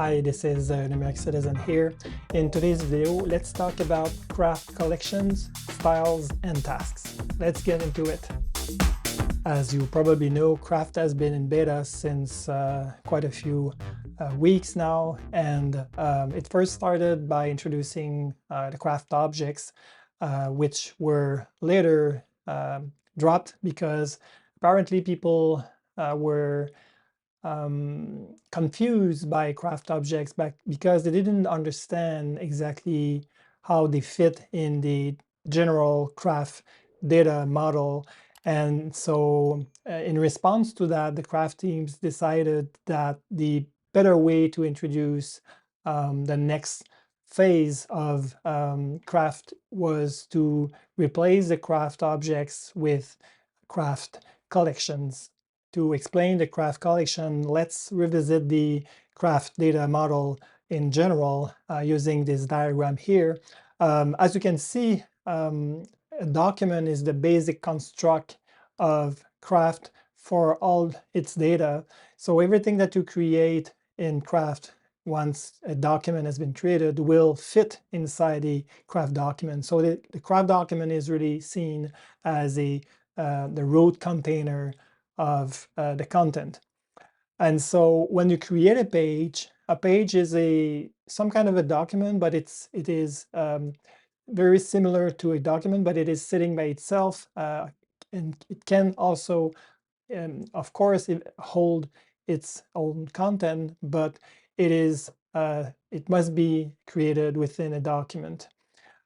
Hi, this is Numeric Citizen here. In today's video, let's talk about craft collections, styles, and tasks. Let's get into it. As you probably know, craft has been in beta since quite a few weeks now, and it first started by introducing the craft objects, which were later dropped because apparently people were confused by craft objects back because they didn't understand exactly how they fit in the general craft data model. And so in response to that, the craft teams decided that the better way to introduce the next phase of craft was to replace the craft objects with craft collections. To explain the craft collection, let's revisit the craft data model in general using this diagram here. As you can see, a document is the basic construct of craft for all its data. So everything that you create in craft once a document has been created will fit inside the craft document. So the craft document is really seen as the root container of the content. And so when you create a page is some kind of a document, but it is very similar to a document, but it is sitting by itself, and it can also, of course, hold its own content, but it must be created within a document.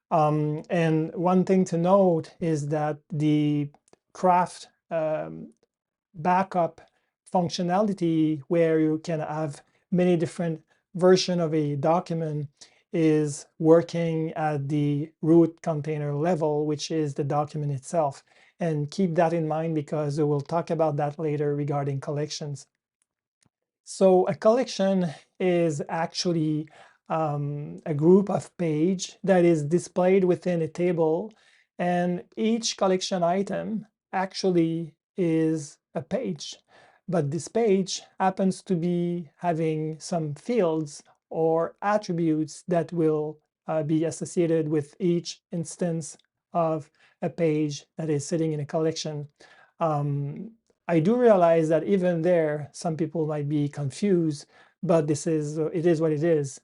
And one thing to note is that the craft backup functionality, where you can have many different versions of a document, is working at the root container level, which is the document itself. And keep that in mind because we will talk about that later regarding collections. So a collection is actually a group of page that is displayed within a table, and each collection item actually is a page. But this page happens to be having some fields or attributes that will be associated with each instance of a page that is sitting in a collection. I do realize that even there, some people might be confused, but it is what it is.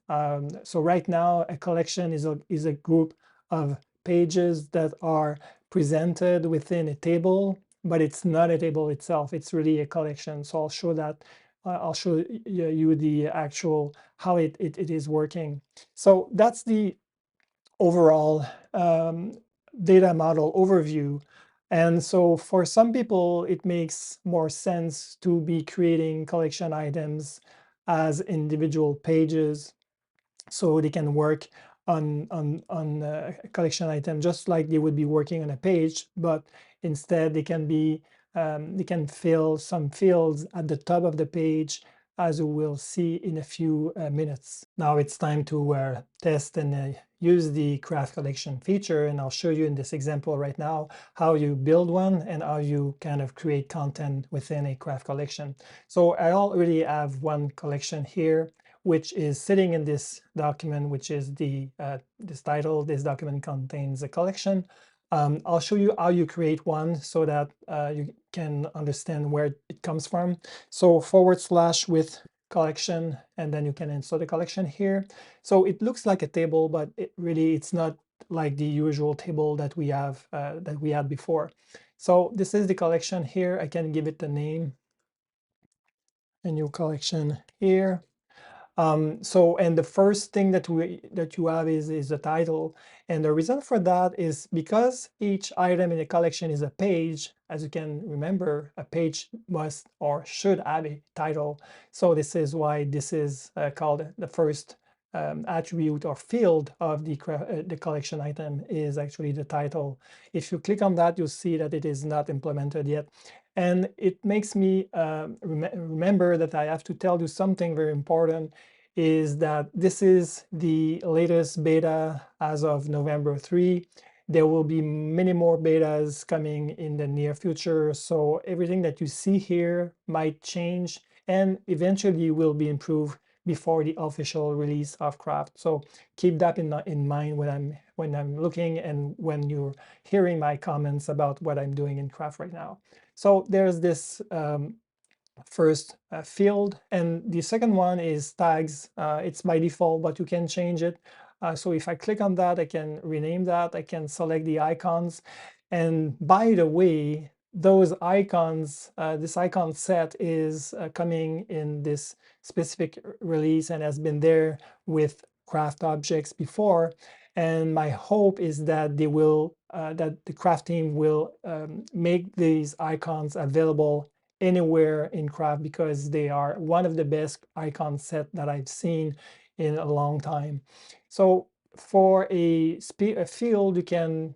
So right now, a collection is a group of pages that are presented within a table, but it's not a table itself. It's really a collection. So I'll show that. I'll show you the actual how it is working. So that's the overall data model overview. And so for some people, it makes more sense to be creating collection items as individual pages so they can work on a collection item just like they would be working on a page, but instead they can fill some fields at the top of the page, as we will see in a few minutes. Now it's time to test and use the craft collection feature, and I'll show you in this example right now how you build one and how you kind of create content within a craft collection. So I already have one collection here, which is sitting in this document, which is this title. This document contains a collection. I'll show you how you create one so that you can understand where it comes from. So / with collection, and then you can insert the collection here. So it looks like a table, but it's not like the usual table that we had before. So this is the collection here. I can give it the name, a new collection here. And the first thing that you have is the title. And the reason for that is because each item in the collection is a page. As you can remember, a page must or should have a title. So this is why this is called the first attribute or field of the collection item is actually the title. If you click on that, you'll see that it is not implemented yet. And it makes me remember that I have to tell you something very important, is that this is the latest beta as of November 3. There will be many more betas coming in the near future. So everything that you see here might change and eventually will be improved before the official release of Craft. So keep that in mind when I'm looking and when you're hearing my comments about what I'm doing in Craft right now. So there's this first field, and the second one is tags. It's by default, but you can change it. So if I click on that, I can rename that. I can select the icons. And by the way, those icons, this icon set is coming in this specific release and has been there with Craft objects before. And my hope is that they will, that the Craft team will make these icons available anywhere in Craft, because they are one of the best icon set that I've seen in a long time. So for a field, you can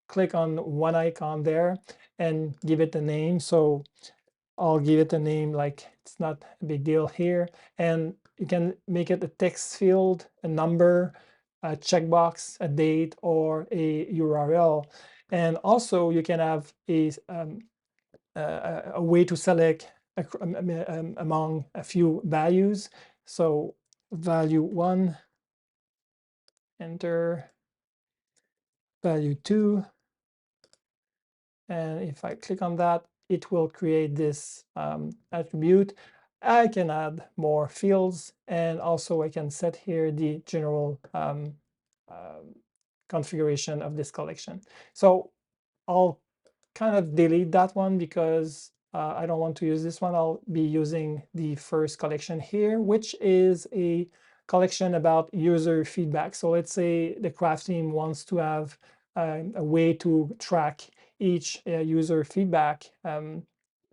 click on one icon there and give it a name. So I'll give it a name, like it's not a big deal here. And you can make it a text field, a number, a checkbox, a date, or a URL. And also you can have a way to select among a few values. So value 1, enter, value 2, and if I click on that, it will create this attribute. I can add more fields, and also I can set here the general configuration of this collection. So I'll kind of delete that one because I don't want to use this one. I'll be using the first collection here, which is a collection about user feedback. So let's say the Craft team wants to have a way to track each user feedback.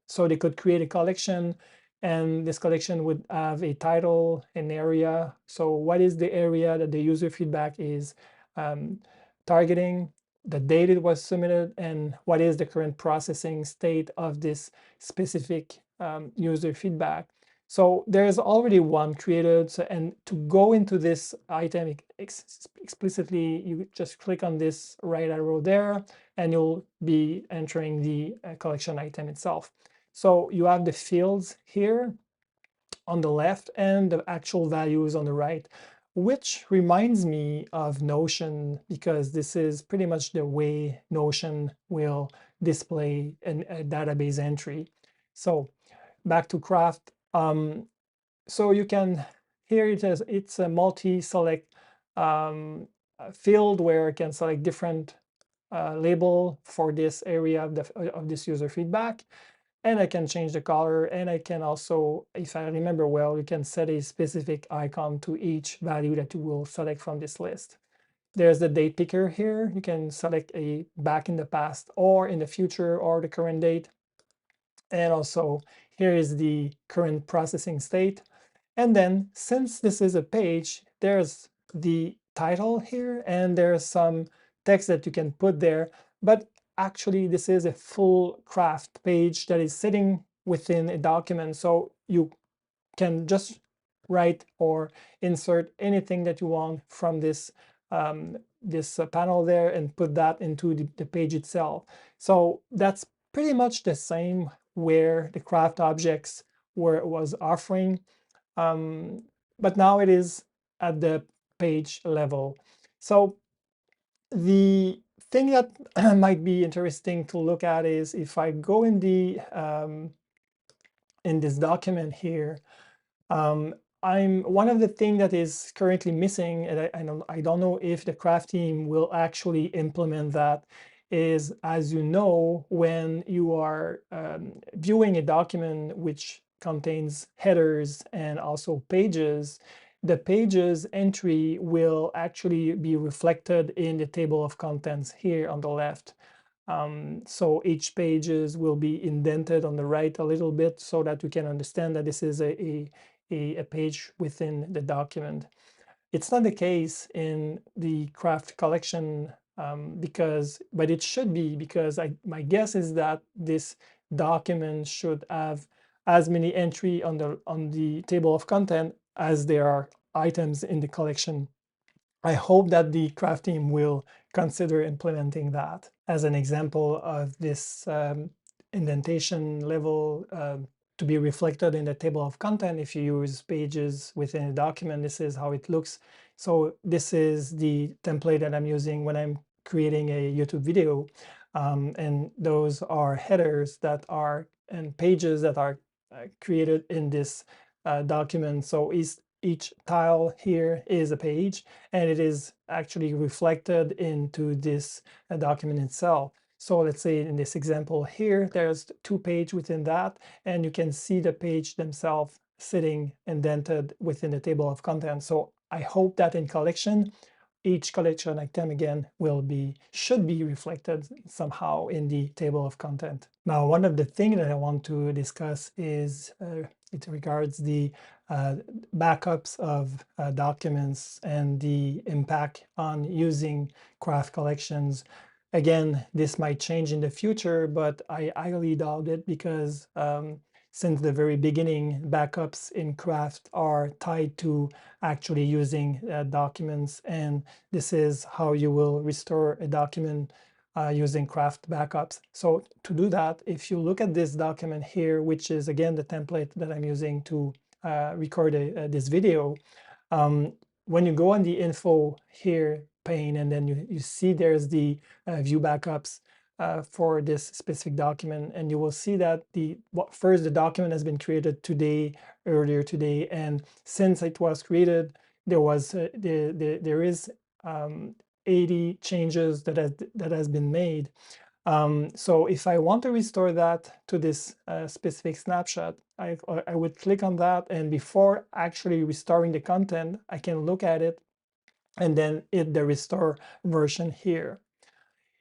So they could create a collection, and this collection would have a title, an area. So what is the area that the user feedback is targeting, the date it was submitted, and what is the current processing state of this specific user feedback. So there's already one created, and to go into this item explicitly, you just click on this right arrow there, and you'll be entering the collection item itself. So you have the fields here on the left and the actual values on the right, which reminds me of Notion, because this is pretty much the way Notion will display a database entry. So back to Craft. So you can, here it's a multi-select field where you can select different label for this area of this user feedback. And I can change the color, and I can also, if I remember well, you can set a specific icon to each value that you will select from this list. There's the date picker here. You can select a back in the past or in the future or the current date. And also here is the current processing state. And then since this is a page, there's the title here, and there's some text that you can put there. But actually, this is a full Craft page that is sitting within a document. So you can just write or insert anything that you want from this panel there and put that into the page itself. So that's pretty much the same where the Craft objects was offering. But now it is at the page level. So the thing that might be interesting to look at is if I go in this document here, I'm one of the things that is currently missing, and I don't know if the Craft team will actually implement that, is, as you know, when you are viewing a document which contains headers and also pages, the pages entry will actually be reflected in the table of contents here on the left. So each pages will be indented on the right a little bit so that you can understand that this is a page within the document. It's not the case in the Craft collection, but it should be, because my guess is that this document should have as many entry on the table of content as there are items in the collection. I hope that the Craft team will consider implementing that as an example of this indentation level to be reflected in the table of content. If you use pages within a document, this is how it looks. So this is the template that I'm using when I'm creating a YouTube video. And those are headers that are and pages that are created in this document. So each tile here is a page, and it is actually reflected into this document itself. So let's say in this example here, there's 2 pages within that, and you can see the page themselves sitting indented within the table of contents. So I hope that in collection, each collection item again should be reflected somehow in the table of content. Now, one of the things that I want to discuss is it regards the backups of documents and the impact on using craft collections. Again, this might change in the future, but I highly doubt it because since the very beginning, backups in craft are tied to actually using documents, and this is how you will restore a document using craft backups. So to do that, if you look at this document here, which is again the template that I'm using to record this video, when you go on the info here pane, and then you see there's the view backups for this specific document, and you will see that first the document has been created earlier today, and since it was created, there is 80 changes that has been made. So if I want to restore that to this specific snapshot, I would click on that, and before actually restoring the content, I can look at it and then hit the restore version here.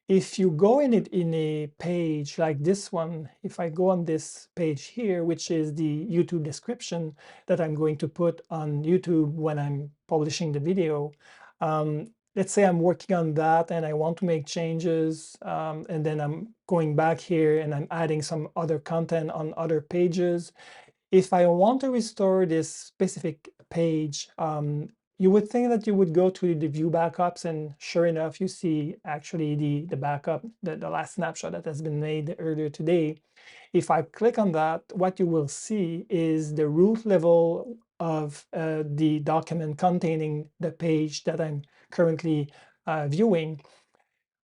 If you go in a page like this one, if I go on this page here, which is the YouTube description that I'm going to put on YouTube when I'm publishing the video, let's say I'm working on that and I want to make changes, and then I'm going back here and I'm adding some other content on other pages. If I want to restore this specific page, you would think that you would go to the view backups, and sure enough, you see actually the backup, the last snapshot that has been made earlier today. If I click on that, what you will see is the root level of the document containing the page that I'm currently viewing.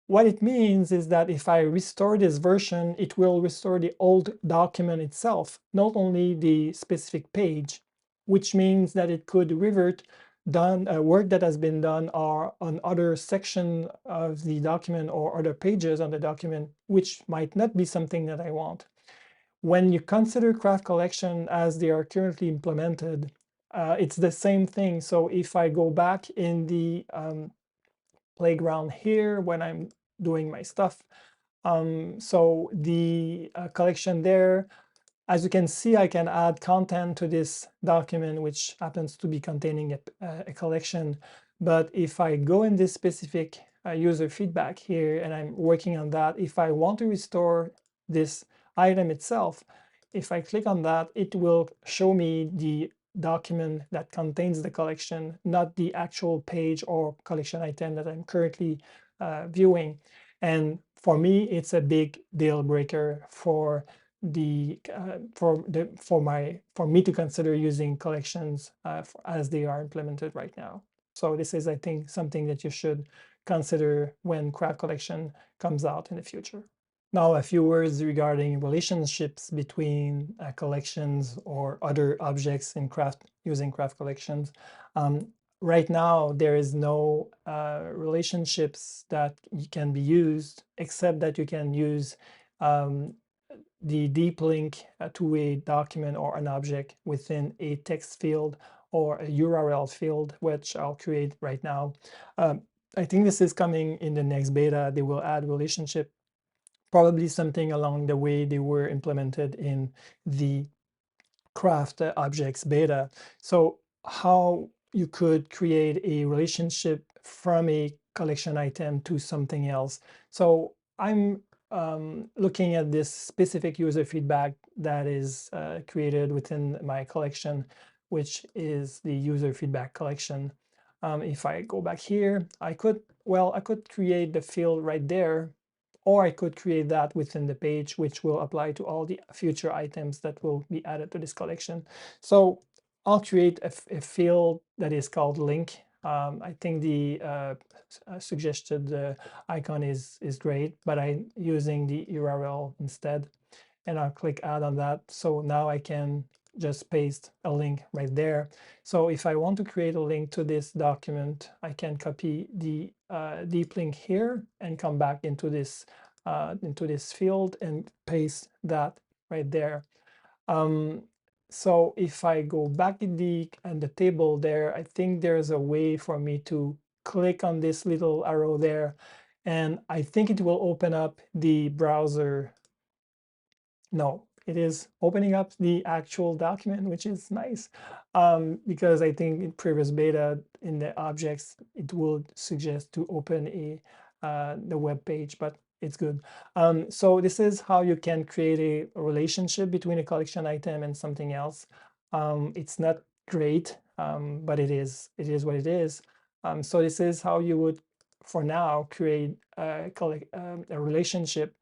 What it means is that if I restore this version, it will restore the old document itself, not only the specific page, which means that it could revert work that has been done or on other section of the document or other pages on the document, which might not be something that I want. When you consider craft collection as they are currently implemented, it's the same thing. So if I go back in the playground here when I'm doing my stuff. So the collection there, as you can see, I can add content to this document, which happens to be containing a collection. But if I go in this specific user feedback here and I'm working on that, if I want to restore this item itself, if I click on that, it will show me the document that contains the collection, not the actual page or collection item that I'm currently viewing. And for me, it's a big deal breaker for me to consider using collections as they are implemented right now. So this is, I think, something that you should consider when craft collection comes out in the future. Now, a few words regarding relationships between collections or other objects in using craft collections. Right now, there is no relationships that can be used, except that you can use the deep link to a document or an object within a text field or a URL field, which I'll create right now. I think this is coming in the next beta. They will add relationship, probably something along the way they were implemented in the craft objects beta. So how you could create a relationship from a collection item to something else. So I'm looking at this specific user feedback that is created within my collection, which is the user feedback collection. If I go back here, I could create the field right there, or I could create that within the page, which will apply to all the future items that will be added to this collection. So I'll create a field that is called link. I think the suggested icon is great, but I'm using the URL instead, and I'll click add on that. So now I can just paste a link right there. So if I want to create a link to this document, I can copy the deep link here and come back into this field and paste that right there. So if I go back in the table there, I think there's a way for me to click on this little arrow there, and I think it will open up the browser. No, it is opening up the actual document, which is nice, because I think in previous beta in the objects, it will suggest to open the web page, but it's good. So this is how you can create a relationship between a collection item and something else. It's not great, but it is what it is. So this is how you would, for now, create a relationship.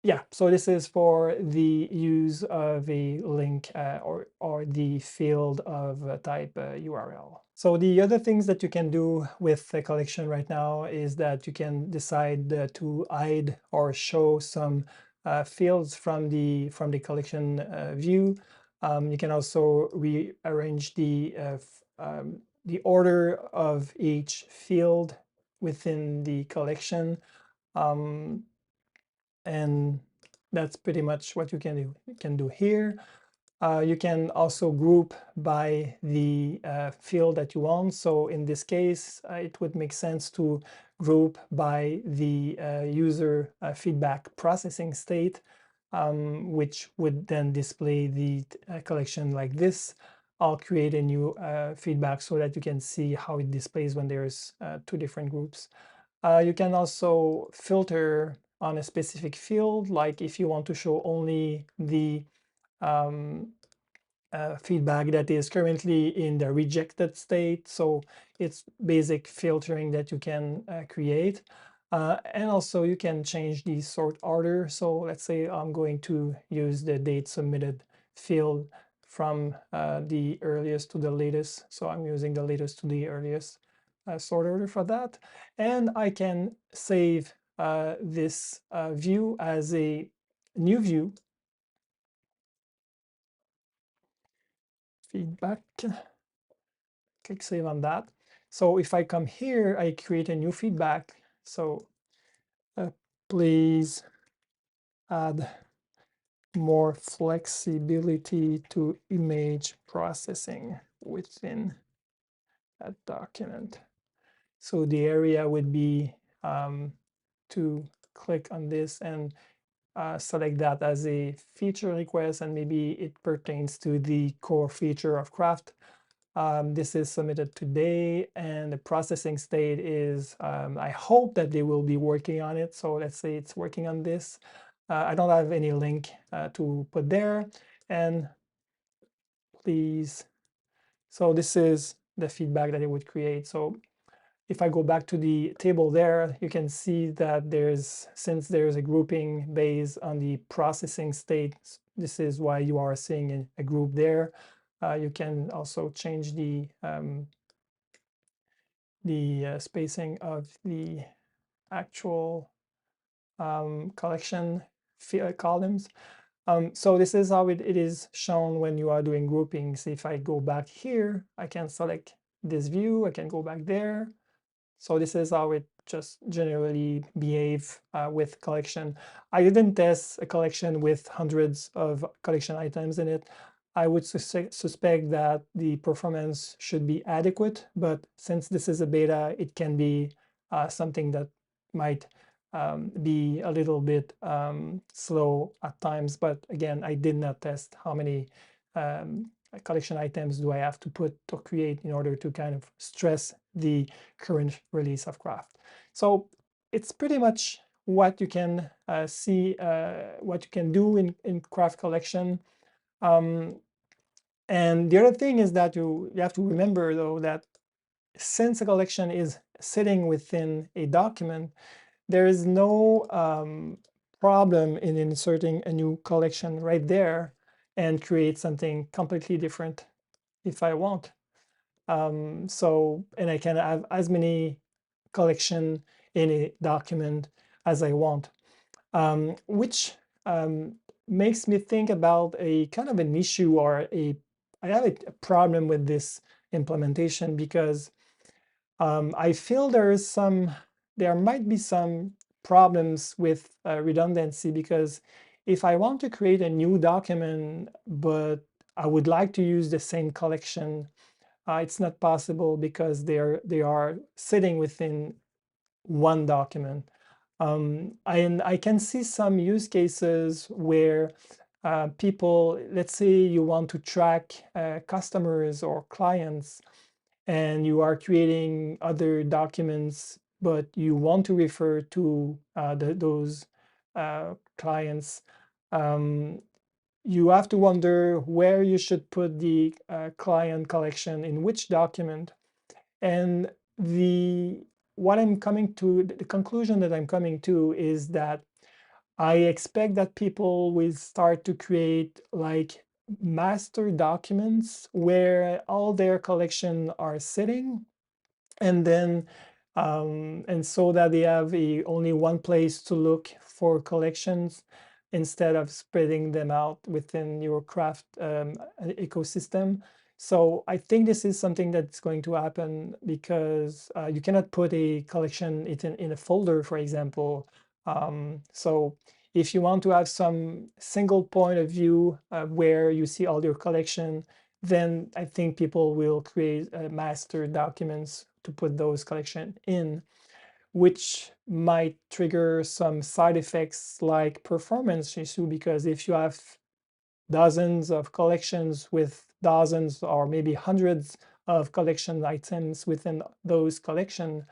Yeah, so this is for the use of a link or the field of type URL. So the other things that you can do with the collection right now is that you can decide to hide or show some fields from the collection view. You can also rearrange the order of each field within the collection. And that's pretty much what you can do here. You can also group by the field that you want. So in this case, it would make sense to group by the user feedback processing state, which would then display the collection like this. I'll create a new feedback so that you can see how it displays when there's two different groups. You can also filter on a specific field, like if you want to show only the feedback that is currently in the rejected state. So it's basic filtering that you can create. And also you can change the sort order. So let's say I'm going to use the date submitted field from the earliest to the latest. So I'm using the latest to the earliest sort order for that. And I can save this view as a new view, feedback, click save on that. So if I come here, I create a new feedback. So please add more flexibility to image processing within that document. So the area would be to click on this and select that as a feature request, and maybe it pertains to the core feature of Craft. This is submitted today, and the processing state is, I hope that they will be working on it. So let's say it's working on this. I don't have any link to put there. And please, so this is the feedback that it would create. So if I go back to the table there, you can see that since there's a grouping based on the processing state, this is why you are seeing a group there. You can also change the spacing of the actual collection columns. So this is how it is shown when you are doing groupings. If I go back here, I can select this view, I can go back there. So this is how it just generally behave with collection. I didn't test a collection with hundreds of collection items in it. I would suspect that the performance should be adequate, but since this is a beta, it can be something that might be a little bit slow at times. But again, I did not test how many collection items do I have to put or create in order to kind of stress the current release of Craft. So it's pretty much what you can see, what you can do in Craft collection. And the other thing is that you have to remember, though, that since a collection is sitting within a document, there is no problem in inserting a new collection right there and create something completely different if I want. And I can have as many collection in a document as I want, which um, makes me think about a kind of an issue or I have a problem with this implementation because I feel there might be some problems with redundancy because if I want to create a new document, but I would like to use the same collection, it's not possible because they are sitting within one document. And I can see some use cases where people, let's say you want to track customers or clients, and you are creating other documents, but you want to refer to those clients. Um, you have to wonder where you should put the client collection in which document. And the what I'm coming to, the conclusion that I'm coming to is that I expect that people will start to create like master documents where all their collection are sitting, and then and so that they have only one place to look for collections instead of spreading them out within your craft ecosystem. So I think this is something that's going to happen because you cannot put a collection in a folder, for example. So if you want to have some single point of view where you see all your collection, then I think people will create master documents to put those collections in, which might trigger some side effects like performance issue, because if you have dozens of collections with dozens or maybe hundreds of collection items within those collections,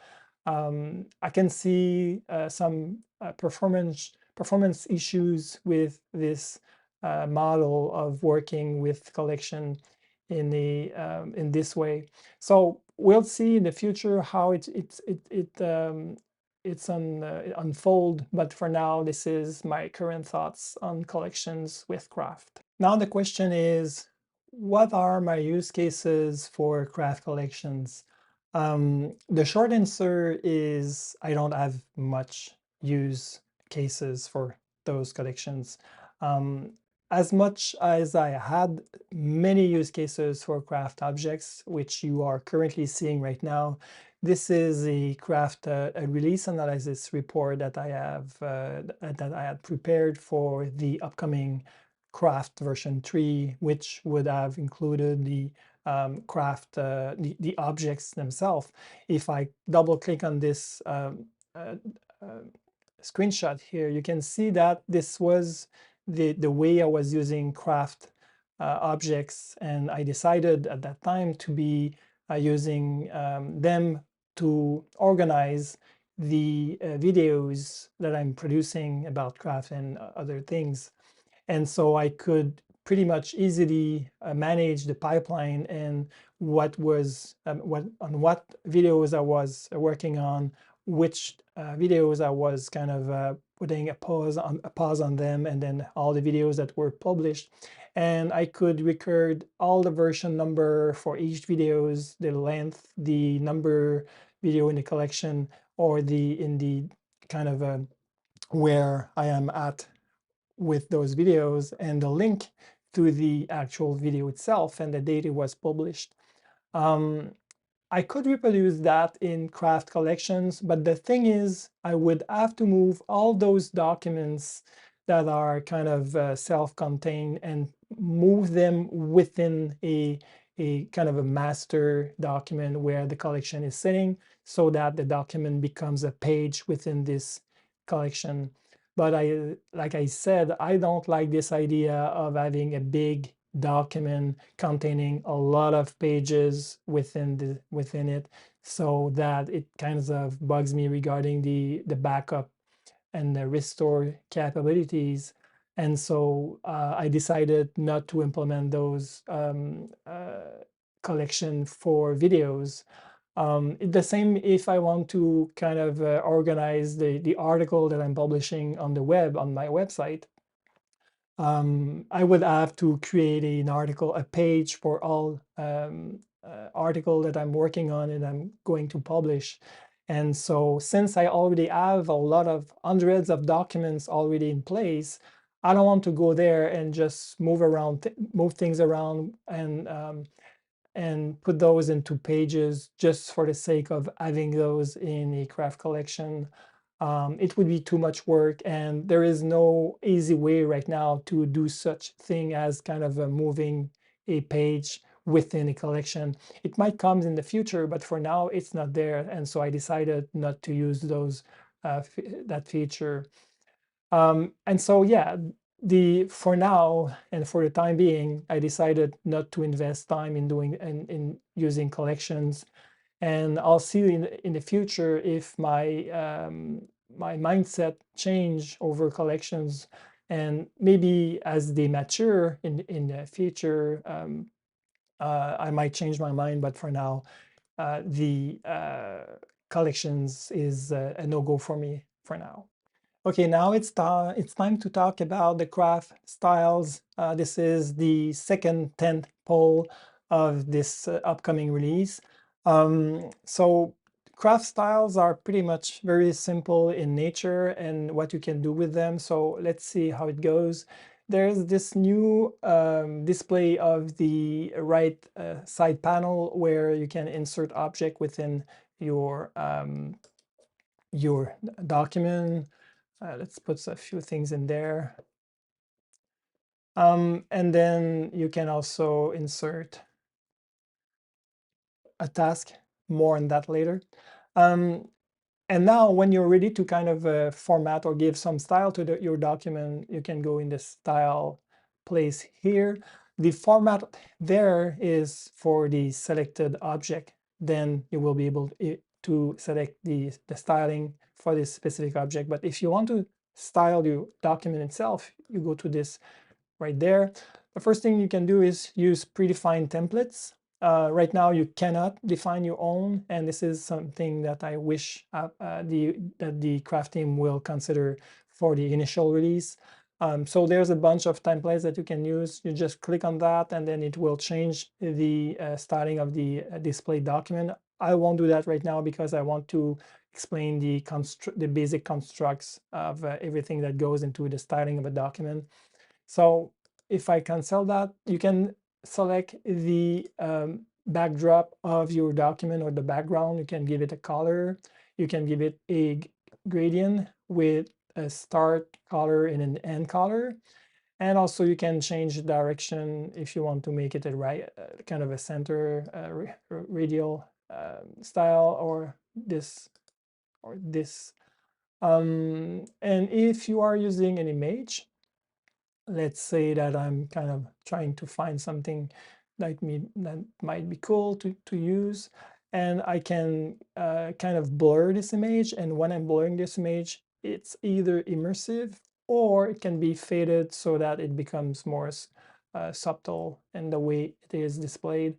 I can see some performance issues with this model of working with collection in this way. So we'll see in the future how it unfold. But for now, this is my current thoughts on collections with craft. Now the question is, what are my use cases for craft collections? The short answer is I don't have much use cases for those collections. Um, as much as I had many use cases for craft objects, which you are currently seeing right now, this is a craft a release analysis report that I had prepared for the upcoming craft version 3, which would have included the craft the objects themselves. If I double click on this uh, uh, screenshot here, you can see that this was the way I was using craft objects, and I decided at that time to be using them to organize the videos that I'm producing about craft and other things. And so I could pretty much easily manage the pipeline and what videos I was working on, which videos I was kind of putting a pause on them, and then all the videos that were published. And I could record all the version number for each videos, the length, the number video in the collection, or in the kind of where I am at with those videos, and the link to the actual video itself and the date it was published. Um, I could reproduce that in craft collections, but the thing is, I would have to move all those documents that are kind of self-contained and move them within a kind of a master document where the collection is sitting, so that the document becomes a page within this collection. But like I said, I don't like this idea of having a big document containing a lot of pages within it, so that it kind of bugs me regarding the backup and the restore capabilities. And so I decided not to implement those collection for videos. The same if I want to kind of organize the article that I'm publishing on the web, on my website. I would have to create an article, a page for all article that I'm working on and I'm going to publish. And so since I already have a lot of hundreds of documents already in place, I don't want to go there and just move things around and put those into pages just for the sake of having those in a craft collection. It would be too much work, and there is no easy way right now to do such thing as kind of moving a page within a collection. It might come in the future, but for now it's not there, and so I decided not to use that feature. And so yeah, for now and for the time being, I decided not to invest time in using collections, and I'll see in the future if my mindset change over collections, and maybe as they mature in the future, I might change my mind. But for now, the collections is a no-go for me for now. Okay, now it's time to talk about the craft styles. This is the second tent pole of this upcoming release. So craft styles are pretty much very simple in nature and what you can do with them. So let's see how it goes. There's this new display of the right side panel where you can insert object within your document. Let's put a few things in there. And then you can also insert a task, more on that later. And now when you're ready to kind of format or give some style to your document, you can go in the style place here. The format there is for the selected object. Then you will be able to select the styling for this specific object. But if you want to style your document itself, you go to this right there. The first thing you can do is use predefined templates. Right now you cannot define your own, and this is something that I wish that the craft team will consider for the initial release. So there's a bunch of templates that you can use. You just click on that and then it will change the styling of the display document. I won't do that right now because I want to explain the basic constructs of everything that goes into the styling of a document. So if I cancel that, you can select the backdrop of your document or the background. You can give it a color. You can give it a gradient with a start color and an end color. And also you can change the direction if you want to make it a right, kind of a center radial style, or this or this. And if you are using an image, let's say that I'm kind of trying to find something that might be cool to use, and I can kind of blur this image. And when I'm blurring this image, it's either immersive or it can be faded so that it becomes more subtle in the way it is displayed.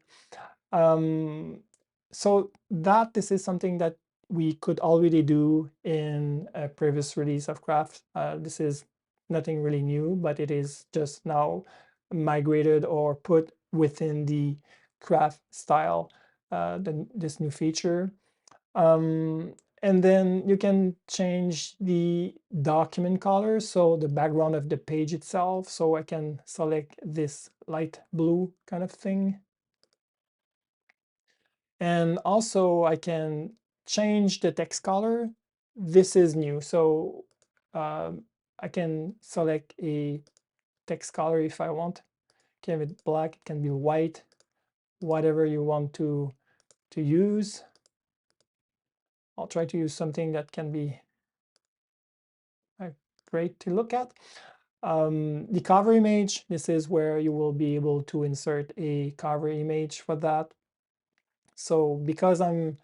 So this is something that we could already do in a previous release of Craft. This is nothing really new, but it is just now migrated or put within the Craft style, this new feature. And then you can change the document color, so the background of the page itself. So I can select this light blue kind of thing. And also I can change the text color. This is new. So I can select a text color if I want. It can be black, it can be white, whatever you want to use. I'll try to use something that can be great to look at. The cover image, this is where you will be able to insert a cover image for that. So because I'm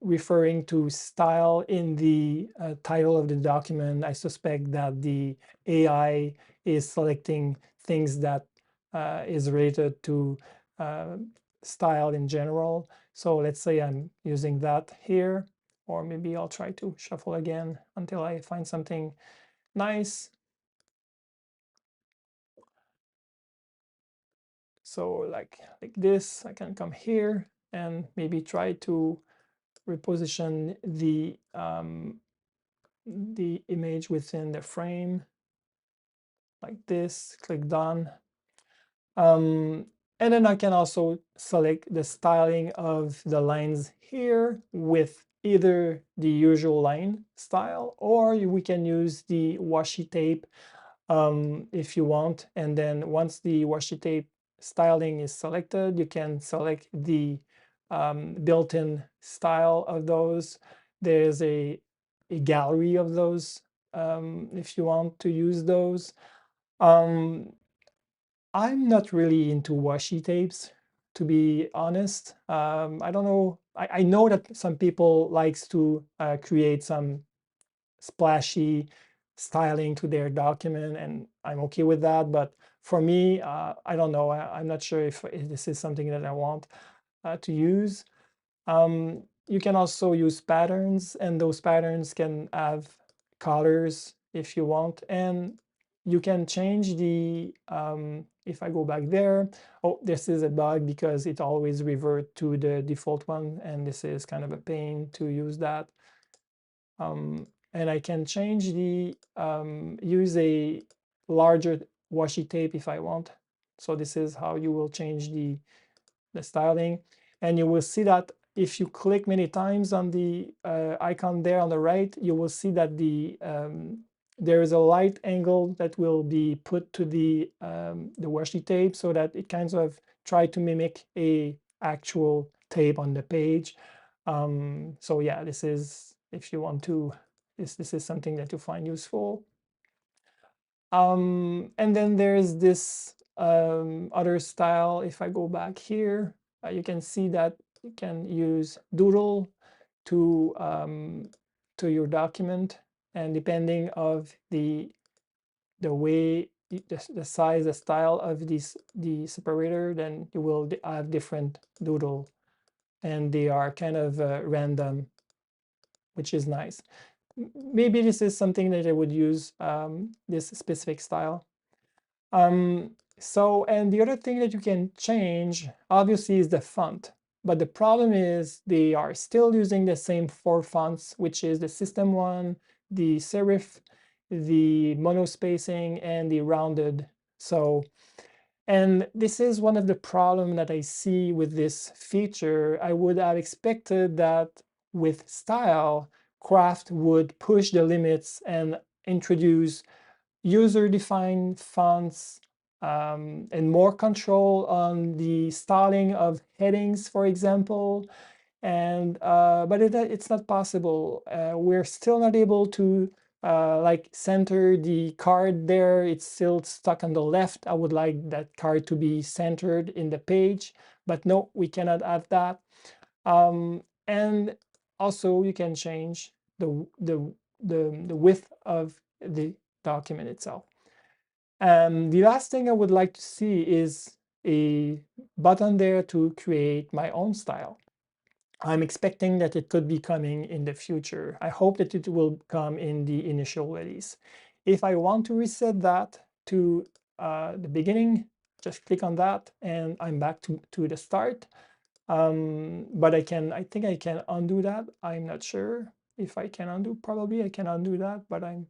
referring to style in the title of the document, I suspect that the AI is selecting things that is related to style in general. So let's say I'm using that here, or maybe I'll try to shuffle again until I find something nice. So like this, I can come here and maybe try to reposition the image within the frame like this, click done. And then I can also select the styling of the lines here with either the usual line style, or we can use the washi tape if you want. And then once the washi tape styling is selected, you can select the built-in style of those. There's a gallery of those if you want to use those. I'm not really into washi tapes, to be honest. I don't know. I know that some people likes to create some splashy styling to their document, and I'm okay with that. But for me, I don't know. I'm not sure if this is something that I want to use. You can also use patterns, and those patterns can have colors if you want. And you can change the, if I go back there, oh, this is a bug because it always revert to the default one, and this is kind of a pain to use that. And I can change the, use a larger washi tape if I want. So this is how you will change the styling. And you will see that if you click many times on the icon there on the right, you will see that there is a light angle that will be put to the washi tape so that it kind of try to mimic a actual tape on the page. So yeah, this is, if you want to, this is something that you find useful. And then there's this other style. If I go back here, you can see that you can use doodle to your document, and depending of the way the size, the style of the separator, then you will have different doodle, and they are kind of random, which is nice. Maybe this is something that I would use, this specific style. And the other thing that you can change, obviously, is the font. But the problem is they are still using the same 4 fonts, which is the system one, the serif, the monospacing, and the rounded. So, and this is one of the problems that I see with this feature. I would have expected that with style, Craft would push the limits and introduce user-defined fonts, and more control on the styling of headings, for example. And but it's not possible. We're still not able to like center the card there. It's still stuck on the left. I would like that card to be centered in the page, but no, we cannot have that. And also you can change the width of the document itself. The last thing I would like to see is a button there to create my own style. I'm expecting that it could be coming in the future. I hope that it will come in the initial release. If I want to reset that to the beginning, just click on that and I'm back to the start. But I think I can undo that. I'm not sure if I can undo. Probably I can undo that, but I'm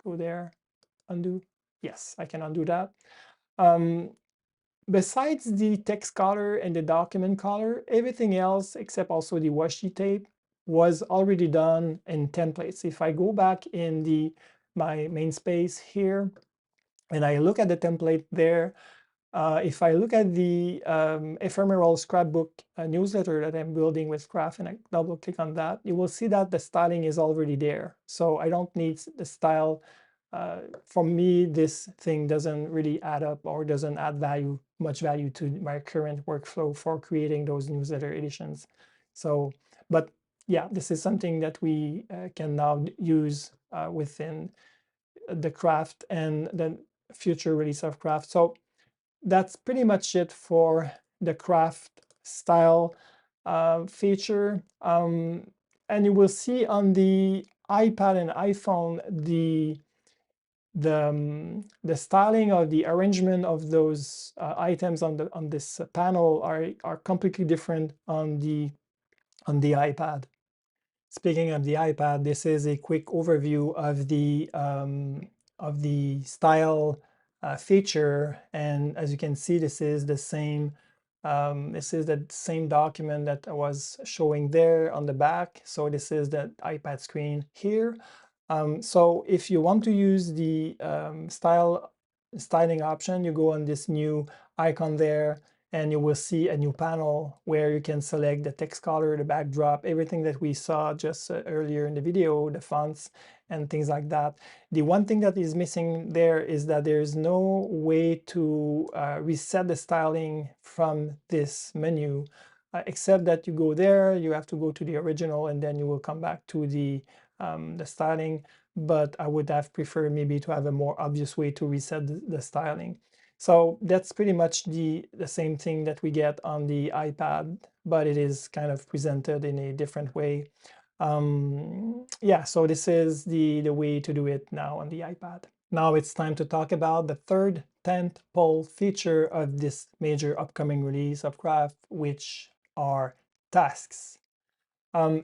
go there, undo. Yes, I can undo that. Besides the text color and the document color, everything else except also the washi tape was already done in templates. If I go back in my main space here and I look at the template there, if I look at the ephemeral scrapbook newsletter that I'm building with Craft and I double click on that, you will see that the styling is already there. So I don't need the style. For me, this thing doesn't really add up or doesn't add much value to my current workflow for creating those newsletter editions. So, but yeah, this is something that we can now use within the Craft and the future release of Craft. So that's pretty much it for the Craft style feature. And you will see on the iPad and iPhone the styling or the arrangement of those items on this panel are completely different on the iPad. Speaking of the iPad, this is a quick overview of the style feature, and as you can see, this is the same. This is the same document that I was showing there on the back. So this is the iPad screen here. So if you want to use the styling option, you go on this new icon there, and you will see a new panel where you can select the text color, the backdrop, everything that we saw just earlier in the video, the fonts and things like that. The one thing that is missing there is that there's no way to reset the styling from this menu, except that you go there, you have to go to the original, and then you will come back to the styling. But I would have preferred maybe to have a more obvious way to reset the styling. So that's pretty much the same thing that we get on the iPad, but it is kind of presented in a different way. Yeah, so this is the way to do it now on the iPad. Now it's time to talk about the third tentpole feature of this major upcoming release of Craft, which are tasks.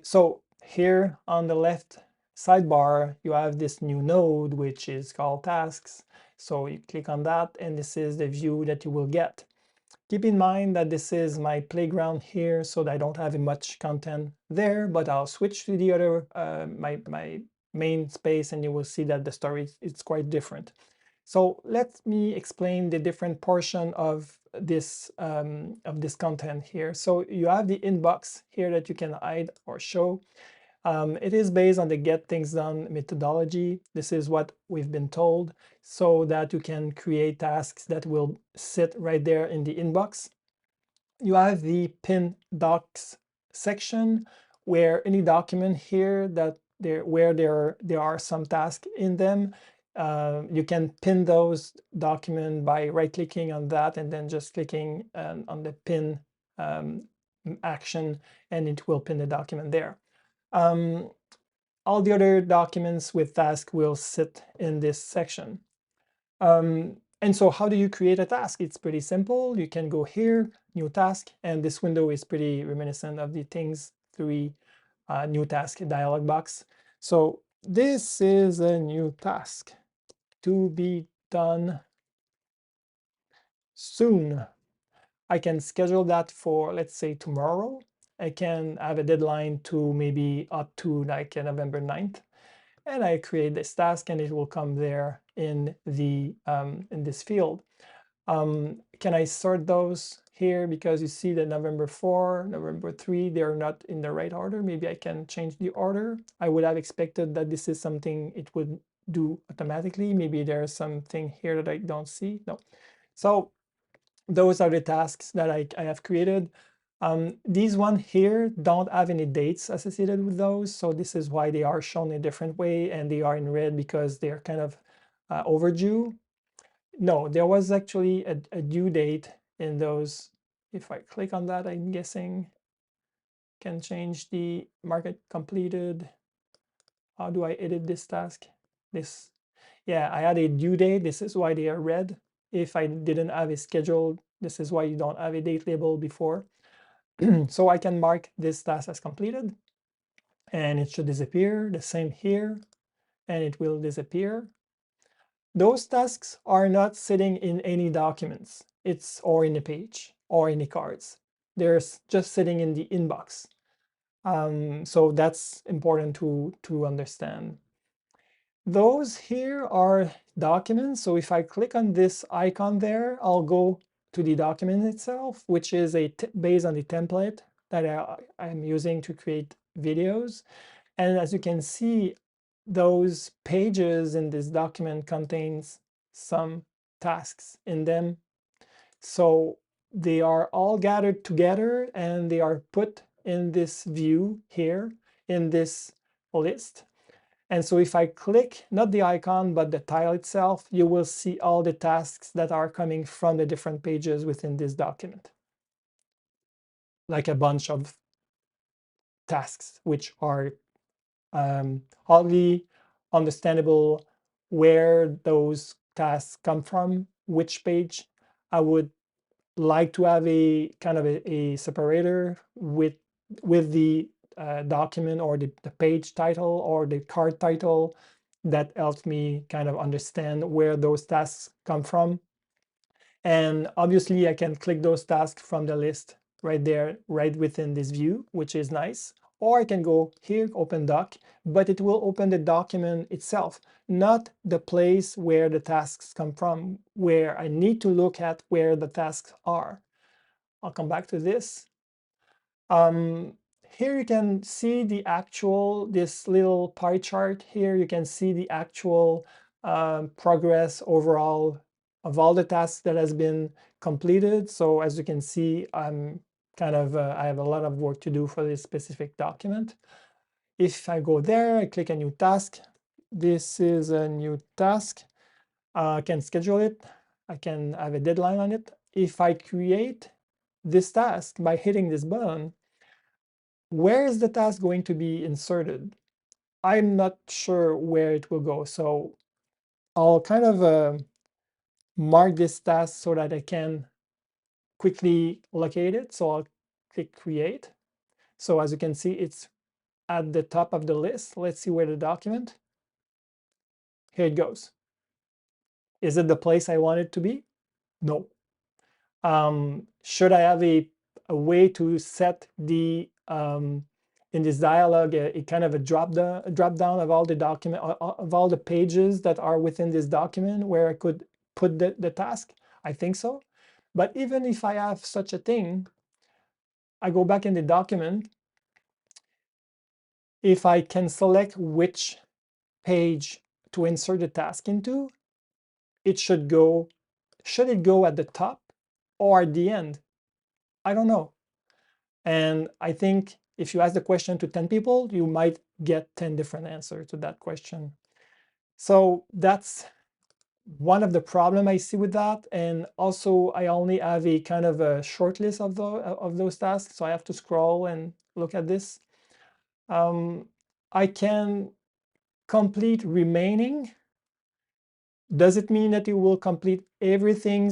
So here on the left sidebar, you have this new node, which is called tasks. So you click on that, and this is the view that you will get. Keep in mind that this is my playground here, so that I don't have much content there, but I'll switch to the other, my main space, and you will see that the story is quite different. So let me explain the different portion of this content here. So you have the inbox here that you can hide or show. It is based on the get things done methodology. This is what we've been told, so that you can create tasks that will sit right there in the inbox. You have the pin docs section, where any document here that there are some tasks in them, you can pin those documents by right-clicking on that and then just clicking on the pin action, and it will pin the document there. All the other documents with task will sit in this section. And so how do you create a task? It's pretty simple. You can go here, new task, and this window is pretty reminiscent of the Things 3 new task dialog box. So this is a new task to be done soon. I can schedule that for, let's say, tomorrow. I can have a deadline to maybe up to like November 9th. And I create this task, and it will come there in this field. Can I sort those here? Because you see that November 4, November 3, they're not in the right order. Maybe I can change the order. I would have expected that this is something it would do automatically. Maybe there's something here that I don't see. No. So those are the tasks that I have created. These one here don't have any dates associated with those, so this is why they are shown a different way, and they are in red because they're kind of overdue. No, there was actually a due date in those. If I click on that, I'm guessing can change the market completed. How do I edit this task? This, yeah, I had a due date. This is why they are red. If I didn't have a schedule, this is why you don't have a date label before. So I can mark this task as completed, and it should disappear. The same here, and it will disappear. Those tasks are not sitting in any documents, or in a page or in the cards. They're just sitting in the inbox. So that's important to understand. Those here are documents. So if I click on this icon there, I'll go to the document itself, which is based on the template that I'm using to create videos. And as you can see, those pages in this document contains some tasks in them. So they are all gathered together, and they are put in this view here in this list. And so if I click, not the icon, but the tile itself, you will see all the tasks that are coming from the different pages within this document. like a bunch of tasks, which are hardly understandable where those tasks come from, which page. I would like to have a kind of a separator with the document or the page title or the card title that helps me kind of understand where those tasks come from. And obviously I can click those tasks from the list right there, right within this view, which is nice. Or I can go here, open doc, but it will open the document itself, not the place where the tasks come from, where I need to look at where the tasks are. I'll come back to this. Here you can see the actual, this little pie chart here, you can see the actual progress overall of all the tasks that has been completed. So as you can see, I'm kind of, I have a lot of work to do for this specific document. If I go there, I click a new task. This is a new task. I can schedule it. I can have a deadline on it. If I create this task by hitting this button, where is the task going to be inserted? I'm not sure where it will go. So I'll kind of mark this task so that I can quickly locate it. So I'll click create. So as you can see, it's at the top of the list. Let's see where the document. Here it goes. Is it the place I want it to be? No. Should I have a way to set the in this dialog a kind of a drop down of all the document of all the pages that are within this document where I could put the task? I think so. But even if I have such a thing, I go back in the document. If I can select which page to insert the task into, it should go. Should it go at the top or at the end? I don't know. And I think if you ask the question to 10 people, you might get 10 different answers to that question. So that's one of the problem I see with that. And also I only have a kind of a short list of those tasks. So I have to scroll and look at this. I can complete remaining. Does it mean that you will complete everything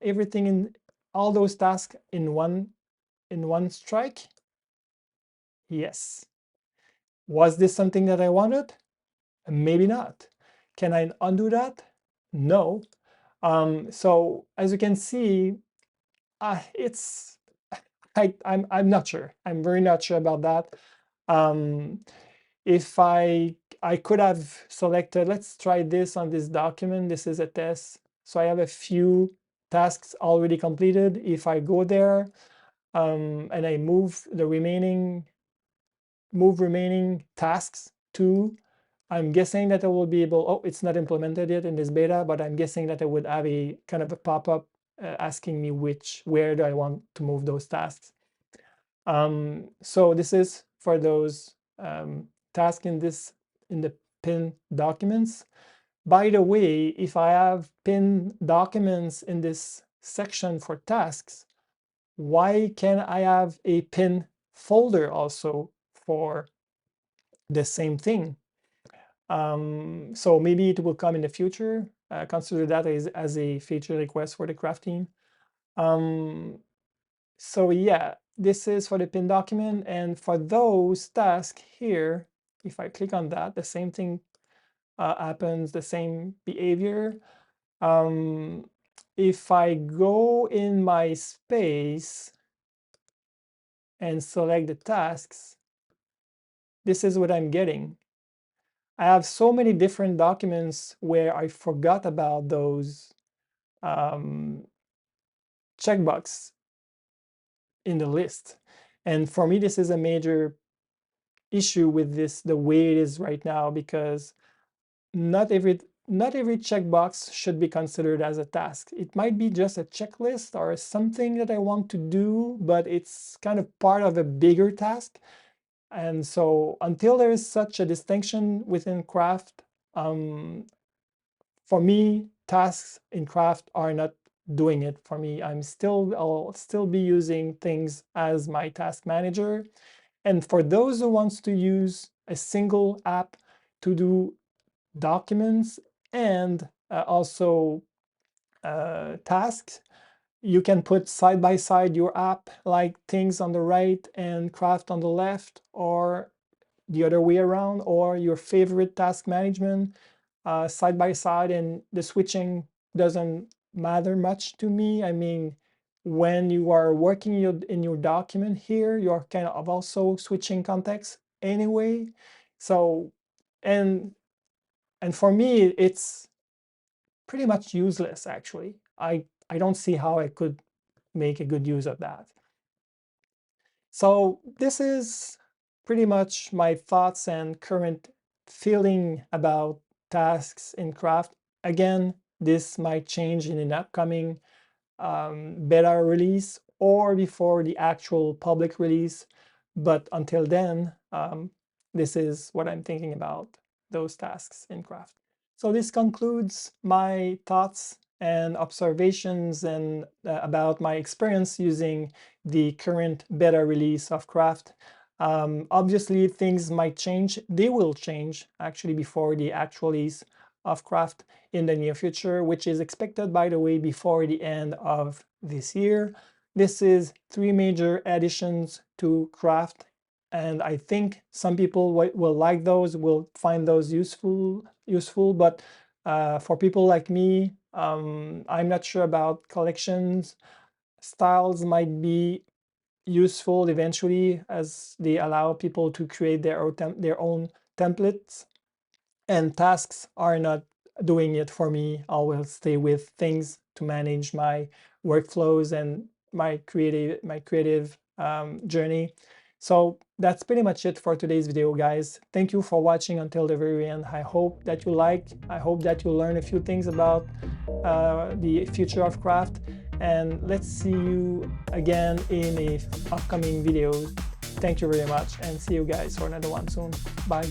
in all those tasks in one strike? Yes. Was this something that I wanted? Maybe not. Can I undo that? No. So as you can see, it's I'm not sure. I'm very not sure about that. If I could have selected, let's try this on this document. This is a test. So I have a few tasks already completed. If I go there and I move remaining tasks to, I'm guessing that I will be able, oh, it's not implemented yet in this beta, but I'm guessing that I would have a kind of a pop-up asking me where do I want to move those tasks. So this is for those tasks in the pin documents. By the way, if I have pin documents in this section for tasks, why can't I have a pin folder also for the same thing? So maybe it will come in the future. Consider that as a feature request for the craft team. So yeah, this is for the pin document. And for those tasks here, if I click on that, the same thing happens, the same behavior. If I go in my space and select the tasks, this is what I'm getting. I have so many different documents where I forgot about those checkbox in the list. And for me, this is a major issue with this, the way it is right now, because not every checkbox should be considered as a task. It might be just a checklist or something that I want to do, but it's kind of part of a bigger task. And so until there is such a distinction within craft, for me, tasks in craft are not doing it for me. I'll still be using things as my task manager. And for those who wants to use a single app to do documents and also tasks, you can put side by side your app, like things on the right and craft on the left, or the other way around, or your favorite task management side by side, and the switching doesn't matter much to me. I mean, when you are working in your document here, you're kind of also switching context anyway. So, and for me, it's pretty much useless actually. I don't see how I could make a good use of that. So this is pretty much my thoughts and current feeling about tasks in Craft. Again, this might change in an upcoming beta release or before the actual public release. But until then, this is what I'm thinking about those tasks in Craft. So this concludes my thoughts and observations and about my experience using the current beta release of Craft. Obviously, things might change. They will change actually before the actual release of Craft in the near future, which is expected, by the way, before the end of this year. This is 3 major additions to Craft, and I think some people will like those, will find those useful. But for people like me, I'm not sure about collections. Styles might be useful eventually, as they allow people to create their own templates, and tasks are not doing it for me. I will stay with things to manage my workflows and my creative journey. So that's pretty much it for today's video, guys. Thank you for watching until the very end. I hope that you liked. I hope that you learned a few things about the future of Craft. And let's see you again in a upcoming video. Thank you very much, and see you guys for another one soon. Bye.